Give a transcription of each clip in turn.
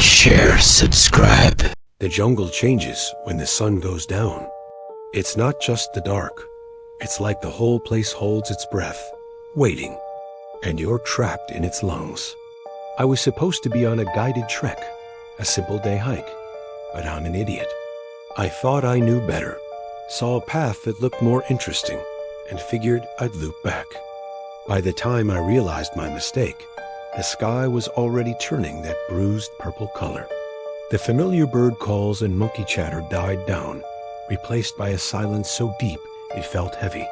share, subscribe. The jungle changes when the sun goes down. It's not just the dark. It's like the whole place holds its breath, waiting, and you're trapped in its lungs. I was supposed to be on a guided trek, a simple day hike, but I'm an idiot. I thought I knew better, saw a path that looked more interesting, and figured I'd loop back. By the time I realized my mistake, the sky was already turning that bruised purple color. The familiar bird calls and monkey chatter died down, replaced by a silence so deep it felt heavy,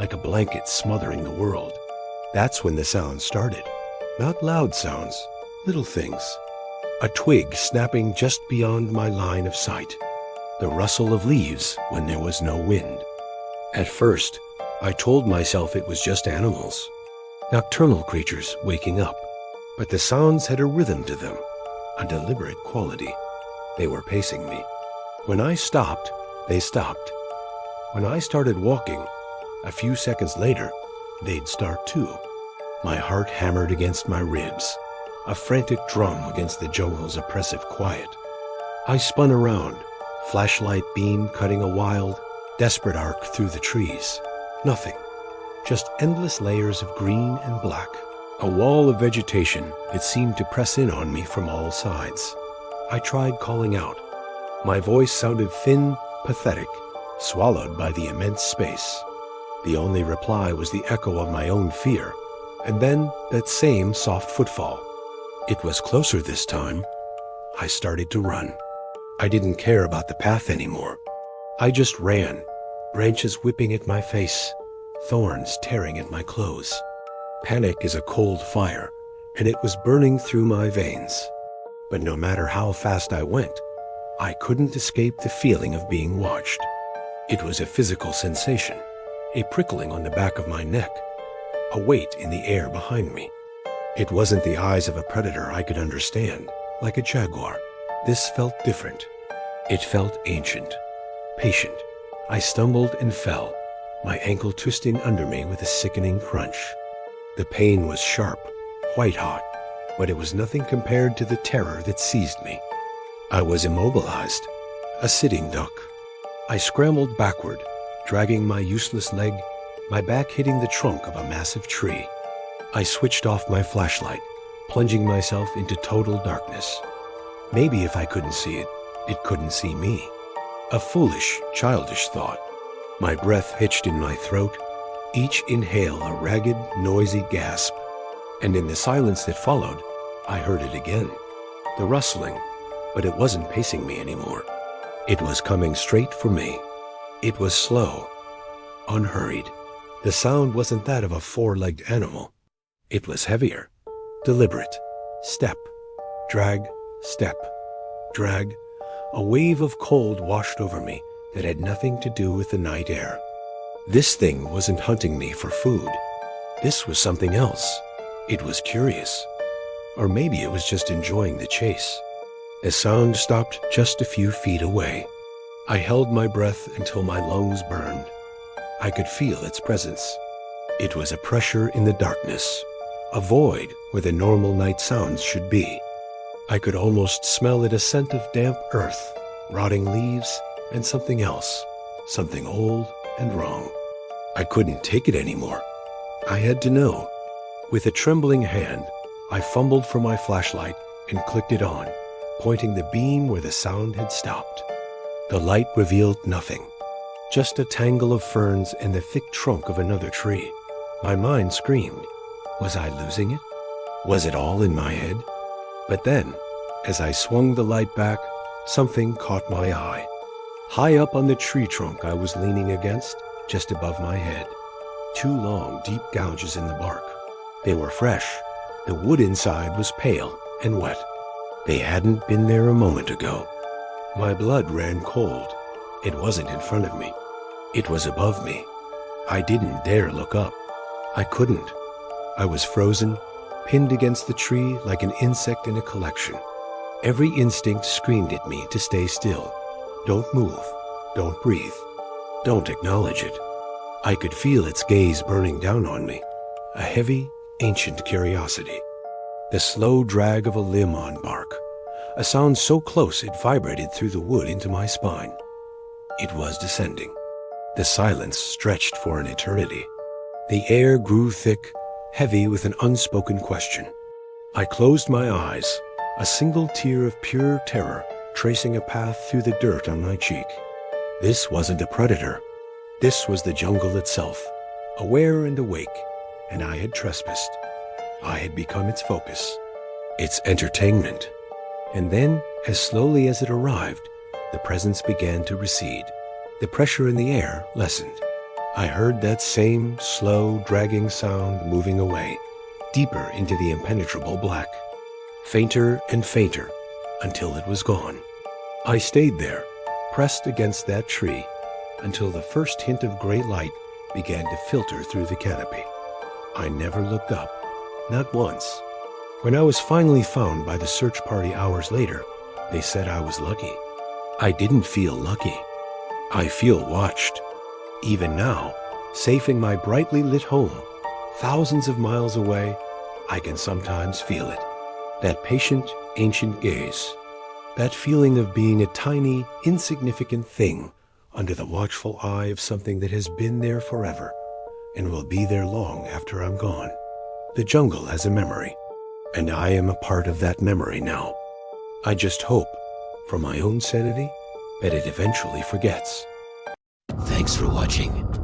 like a blanket smothering the world. That's when the sound started. Not loud sounds, little things. A twig snapping just beyond my line of sight. The rustle of leaves when there was no wind. At first, I told myself it was just animals, nocturnal creatures waking up. But the sounds had a rhythm to them, a deliberate quality. They were pacing me. When I stopped, they stopped. When I started walking, a few seconds later, they'd start too. My heart hammered against my ribs, a frantic drum against the jungle's oppressive quiet. I spun around, flashlight beam cutting a wild, desperate arc through the trees. Nothing, just endless layers of green and black. A wall of vegetation that seemed to press in on me from all sides. I tried calling out. My voice sounded thin, pathetic, swallowed by the immense space. The only reply was the echo of my own fear, and then that same soft footfall. It was closer this time. I started to run. I didn't care about the path anymore. I just ran, branches whipping at my face, thorns tearing at my clothes. Panic is a cold fire, and it was burning through my veins. But no matter how fast I went, I couldn't escape the feeling of being watched. It was a physical sensation, a prickling on the back of my neck, a weight in the air behind me. It wasn't the eyes of a predator I could understand, like a jaguar. This felt different. It felt ancient, patient. I stumbled and fell, my ankle twisting under me with a sickening crunch. The pain was sharp, white-hot, but it was nothing compared to the terror that seized me. I was immobilized, a sitting duck. I scrambled backward, dragging my useless leg, my back hitting the trunk of a massive tree. I switched off my flashlight, plunging myself into total darkness. Maybe if I couldn't see it, it couldn't see me. A foolish, childish thought. My breath hitched in my throat, each inhale a ragged, noisy gasp. And in the silence that followed, I heard it again. The rustling, but it wasn't pacing me anymore. It was coming straight for me. It was slow, unhurried. The sound wasn't that of a four-legged animal. It was heavier, deliberate. Step, drag, step, drag. A wave of cold washed over me that had nothing to do with the night air. This thing wasn't hunting me for food. This was something else. It was curious. Or maybe it was just enjoying the chase. The sound stopped just a few feet away. I held my breath until my lungs burned. I could feel its presence. It was a pressure in the darkness, a void where the normal night sounds should be. I could almost smell it, a scent of damp earth, rotting leaves, and something else, something old and wrong. I couldn't take it anymore. I had to know. With a trembling hand, I fumbled for my flashlight and clicked it on, pointing the beam where the sound had stopped. The light revealed nothing, just a tangle of ferns and the thick trunk of another tree. My mind screamed. Was I losing it? Was it all in my head? But then, as I swung the light back, something caught my eye. High up on the tree trunk I was leaning against, just above my head. Two long, deep gouges in the bark. They were fresh. The wood inside was pale and wet. They hadn't been there a moment ago. My blood ran cold. It wasn't in front of me. It was above me. I didn't dare look up. I couldn't. I was frozen, pinned against the tree like an insect in a collection. Every instinct screamed at me to stay still. Don't move. Don't breathe. Don't acknowledge it. I could feel its gaze burning down on me, a heavy, ancient curiosity. The slow drag of a limb on bark, a sound so close it vibrated through the wood into my spine. It was descending. The silence stretched for an eternity. The air grew thick, heavy with an unspoken question. I closed my eyes, a single tear of pure terror tracing a path through the dirt on my cheek. This wasn't a predator. This was the jungle itself, aware and awake, and I had trespassed. I had become its focus, its entertainment. And then, as slowly as it arrived, the presence began to recede. The pressure in the air lessened. I heard that same slow, dragging sound moving away, deeper into the impenetrable black. Fainter and fainter, until it was gone. I stayed there, pressed against that tree, until the first hint of gray light began to filter through the canopy. I never looked up, not once. When I was finally found by the search party hours later, they said I was lucky. I didn't feel lucky. I feel watched. Even now, safe in my brightly lit home, thousands of miles away, I can sometimes feel it. That patient, ancient gaze. That feeling of being a tiny, insignificant thing under the watchful eye of something that has been there forever and will be there long after I'm gone. The jungle has a memory, and I am a part of that memory now. I just hope, for my own sanity, that it eventually forgets. Thanks for watching.